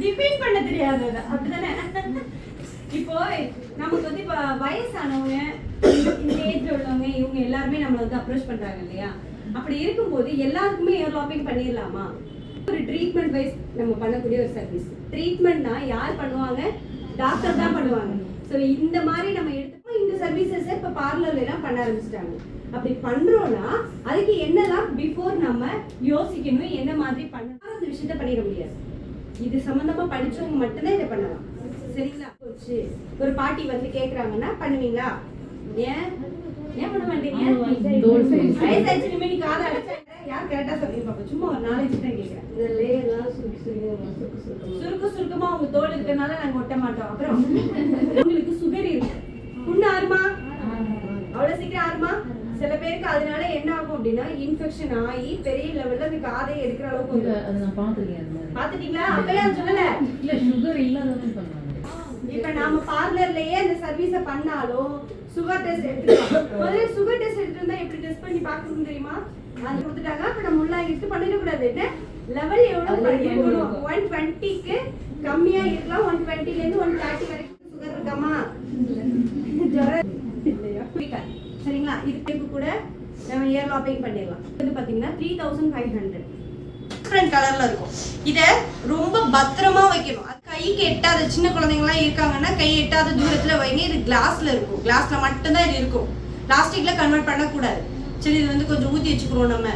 Define பண்ண தெரியாது அப்படிதானே. இப்போ நமக்கு வந்து இப்போ வயசானவங்க இந்த ஏஜ்ல உள்ளவங்க இவங்க எல்லாருமே நம்மளை வந்து அப்ரோச் பண்றாங்க இல்லையா? அப்படி இருக்கும்போது எல்லாருக்குமே இயர் லாப்பிங் பண்ணிடலாமா? ஒரு ட்ரீட்மெண்ட் வைஸ் நம்ம பண்ணக்கூடிய ஒரு சர்வீஸ். ட்ரீட்மெண்ட்னா யார் பண்ணுவாங்க? டாக்டர் தான் பண்ணுவாங்க. ஸோ இந்த மாதிரி நம்ம எடுத்துப்போம். இந்த சர்வீசஸ் இப்போ பார்லர்ல எல்லாம் பண்ண ஆரம்பிச்சிட்டாங்க. அப்படி பண்றோம்னா அதுக்கு என்னெல்லாம் பிஃபோர் நம்ம யோசிக்கணும், என்ன மாதிரி பண்ணணும், அந்த விஷயத்த பண்ணிட முடியாது. இது சம்பந்தமா படிச்சவங்க மட்டும்தான் இதை பண்ணலாம். சரிங்களா? ஒரு பாட்டி வந்து கேக்குறாங்கன்னா பண்ணுவீங்களா? ஏன் ஏன் பண்ண மாட்டீங்க? நீ காதை அடைச்ச யார் கரெக்டா சொல்றீங்க பாப்பா? சும்மா ஒரு நாலேஜ் தான் கேக்குறேன். இந்த லேயர்லாம் சுருக்கு சுருக்கமா உங்க தோல் இருக்கறனால நாங்க ஒட்ட மாட்டோம். அப்புறம் உங்களுக்கு சுகர் இருக்கு, புண்ணு ஆறுமா? அவ்வளவு சீக்கிரம் ஆறுமா? சில பேருக்கு அதனால என்ன ஆகும் அப்படின்னா இன்ஃபெக்ஷன் ஆகி பெரிய லெவல்ல அந்த காதை எடுக்கிற அளவுக்கு வந்து அது நான் பாத்துட்டேன். பாத்துட்டீங்களா? அப்பயே அது சொல்லல. இல்ல சுகர் இல்லாதவங்க பண்ணுவாங்க. இப்ப நாம பார்லர்லயே அந்த சர்வீஸ பண்ணாலும் சுகர் டெஸ்ட் எடுத்துக்கலாம். முதல்ல சுகர் டெஸ்ட் எடுத்துட்டா எப்படி டெஸ்ட் பண்ணி பார்க்கணும் தெரியுமா? அது கொடுத்துட்டாங்க. அப்ப நம்ம உள்ள இருந்து பண்ணிட கூடாது. என்ன லெவல் எவ்வளவு இருக்கணும்? 120க்கு கம்மியா இருக்கலாம். 120ல இருந்து 130 வரைக்கும் சுகர் இருக்காமா? சரிங்களா? இதுக்கு கூட நம்ம இயர் லாப்பிங் பண்ணிடலாம். இது பாத்தீங்கன்னா 3500 டிஃபரெண்ட் கலர்ல இருக்கும். இத ரொம்ப பத்திரமா வைக்கணும். அது கைக்கு எட்டாத சின்ன குழந்தைங்க எல்லாம் இருக்காங்கன்னா கை எட்டாத தூரத்துல வைங்க. இது கிளாஸ்ல இருக்கும். கிளாஸ்ல மட்டும்தான் இது இருக்கும். பிளாஸ்டிக்ல கன்வெர்ட் பண்ணக்கூடாது. சரி, இது வந்து கொஞ்சம் ஊத்தி வச்சுக்கிறோம் நம்ம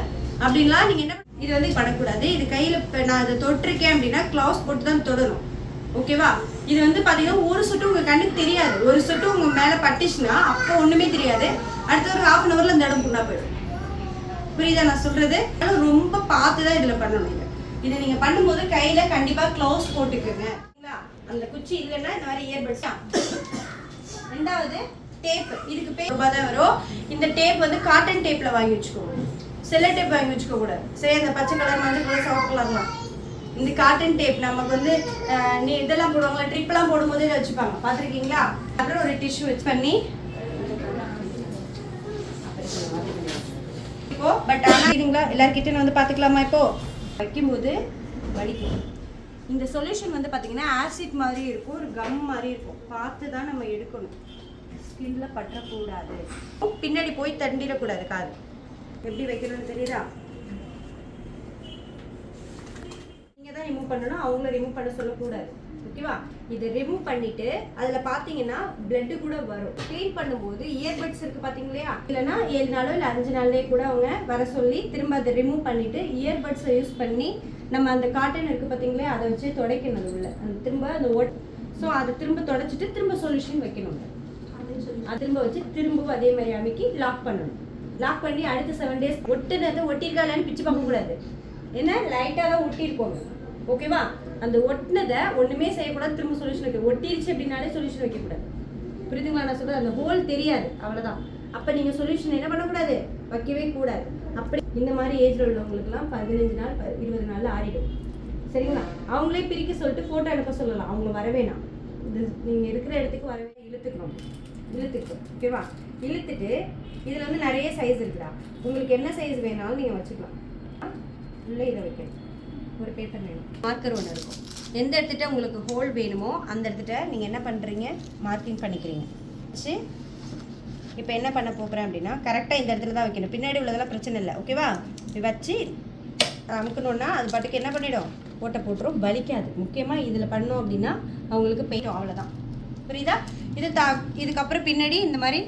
அப்படின்லாம் நீங்க என்ன இது வந்து பண்ணக்கூடாது. இது கையில நான் இதை தொட்டிருக்கேன் அப்படின்னா கிளவுஸ் போட்டு தான் தொடரும். ஓகேவா? இது வந்து பாத்தீங்கன்னா ஒரு சொட்டு உங்க கண்ணுக்கு தெரியாது. ஒரு சொட்டு உங்க மேல பட்டுச்சுன்னா அப்போ ஒண்ணுமே தெரியாது. அடுத்த ஒரு 1/2 hourல இந்த இடம் புண்ணா போயிடும். புரியுதா நான் சொல்றது? ரொம்ப பார்த்துதான் இதுல பண்ணணும். இதை நீங்க பண்ணும்போது கையில கண்டிப்பா கிளவுஸ் போட்டுக்கோங்க. அந்த குச்சி இல்லைன்னா இந்த மாதிரி இயர்பட்ஸ். ரெண்டாவது டேப். இதுக்கு பேர் ரூபாய் தான் வரும். இந்த டேப் வந்து காட்டன் டேப்ல வாங்கி வச்சுக்கோங்க. செல்லோ டேப் வாங்கி வச்சுக்க கூடாது. சரி, அந்த பச்சை கலர், மஞ்சள் கலர், சிவப்பு கலர்லாம் இந்த காட்டன் டேப் நமக்கு வந்து நீ இதெல்லாம் போடுவாங்களா, ட்ரிப் எல்லாம் போடும்போது இதை வச்சுப்பாங்க, பாத்திருக்கீங்களா? அப்புறம் ஒரு டிஷ்யூ வச்சு பண்ணி இப்போ பட் ஆனா எல்லார்கிட்டையும் வந்து பாத்துக்கலாமா? இப்போ வைக்கும்போது வலிக்கும். இந்த சொல்யூஷன் வந்து பாத்தீங்கன்னா ஆசிட் மாதிரி இருக்கும், ஒரு கம் மாதிரி இருக்கும். பார்த்து தான் நம்ம எடுக்கணும். ஸ்கின்ல பற்றக்கூடாது, பின்னாடி போய் தண்டிடக்கூடாது. காது எப்படி வைக்கணும்னு தெரியுதா? நீங்க தான் ரிமூவ் பண்ணணும், அவங்கள ரிமூவ் பண்ண சொல்லக்கூடாது. ஓகேவா? இதை ரிமூவ் பண்ணிட்டு அதுல பாத்தீங்கன்னா பிளட் கூட வரும். க்ளீன் பண்ணும்போது இயர்பட்ஸ் இருக்கு பாத்தீங்களா? இல்லைன்னா 7 நாளோ இல்லை 5 நாள்லயே கூட அவங்க வர சொல்லி திரும்ப அதை ரிமூவ் பண்ணிட்டு இயர்பட்ஸை யூஸ் பண்ணி நம்ம அந்த காட்டன் இருக்கு பாத்தீங்களா, அதை வச்சு துடைக்கணும். அது உள்ள அந்த திரும்ப அந்த ஸோ அதை திரும்ப துடைச்சிட்டு திரும்ப சொல்யூஷன் வைக்கணும். அது திரும்ப வச்சு திரும்ப அதே மாதிரி அமைக்கி லாக் பண்ணணும். லாக் பண்ணி அடுத்த 7 days ஒட்டுனதை ஒட்டிருக்காளான்னு பிச்சு பார்க்க கூடாது. ஏன்னா லைட்டாக தான் ஒட்டியிருக்கோங்க. ஓகேவா? அந்த ஒட்டினதை ஒண்ணுமே செய்யக்கூடாது. திரும்ப சொல்யூஷன் வைக்க ஒட்டிருச்சு அப்படின்னாலே சொல்யூஷன் வைக்கக்கூடாது. புரியுதுங்களா நான் சொல்றது? அந்த ஹோல் தெரியாது, அவ்வளவுதான். அப்ப நீங்க சொல்யூஷன் என்ன பண்ணக்கூடாது? வைக்கவே கூடாது. அப்படி இந்த மாதிரி ஏஜ்ல உள்ளவங்களுக்குலாம் 15 நாள் 20 நாள்ல ஆறிடும். சரிங்களா? அவங்களே பிரிக்க சொல்லிட்டு போட்டோ அனுப்ப சொல்லலாம். அவங்க வரவேணாம். நீங்க இருக்கிற இடத்துக்கு வரவே இழுத்துக்கணும். ஓகேவா? இழுத்துட்டு இதுல வந்து நிறைய சைஸ் இருக்குடா. உங்களுக்கு என்ன சைஸ் வேணாலும் நீங்க வச்சுக்கலாம். உள்ள இதை வைக்கணும். ஒரு பேப்பர் வேணும், மார்க்கர் ஒன்று இருக்கும். எந்த இடத்துட்ட உங்களுக்கு ஹோல் வேணுமோ அந்த இடத்துட்ட நீங்கள் என்ன பண்ணுறீங்க, மார்க்கிங் பண்ணிக்கிறீங்க. வச்சு இப்போ என்ன பண்ண போகிறேன் அப்படின்னா கரெக்டாக இந்த இடத்துல தான் வைக்கணும். பின்னாடி உள்ளதெல்லாம் பிரச்சனை இல்லை. ஓகேவா? வச்சு அமுக்கணுன்னா அது பாட்டுக்கு என்ன பண்ணிடும், ஓட்டை போட்டுரும், வலிக்காது. முக்கியமாக இதில் பண்ணோம் அப்படின்னா அவங்களுக்கு பெயின். அவ்வளோதான். புரியுதா? இதுக்கப்புறம் பின்னாடி இந்த மாதிரி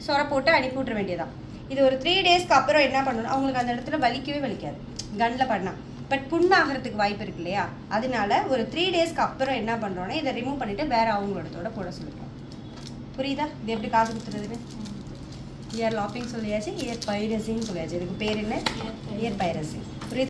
சொரை போட்டு அனுப்பி விட்ற வேண்டியதான். இது ஒரு 3 daysக்கு அப்புறம் என்ன பண்ணணும், அவங்களுக்கு அந்த இடத்துல வலிக்கவே வலிக்காது கன்னில் பண்ணால். பட் புண்ணாகிறதுக்கு வாய்ப்பு இருக்கு இல்லையா? அதனால ஒரு 3 daysக்கு அப்புறம் என்ன பண்ணுறோன்னா இதை ரிமூவ் பண்ணிவிட்டு வேறு அவங்களோடத்தோட போட சொல்லிடுவோம். புரியுதா? இது எப்படி காது குத்துறதுன்னு? இயர் லாப்பிங் சொல்லியாச்சு, இயர் பைரசின்னு சொல்லியாச்சு. இதுக்கு பேர் என்ன? Year piracy. புரியுது?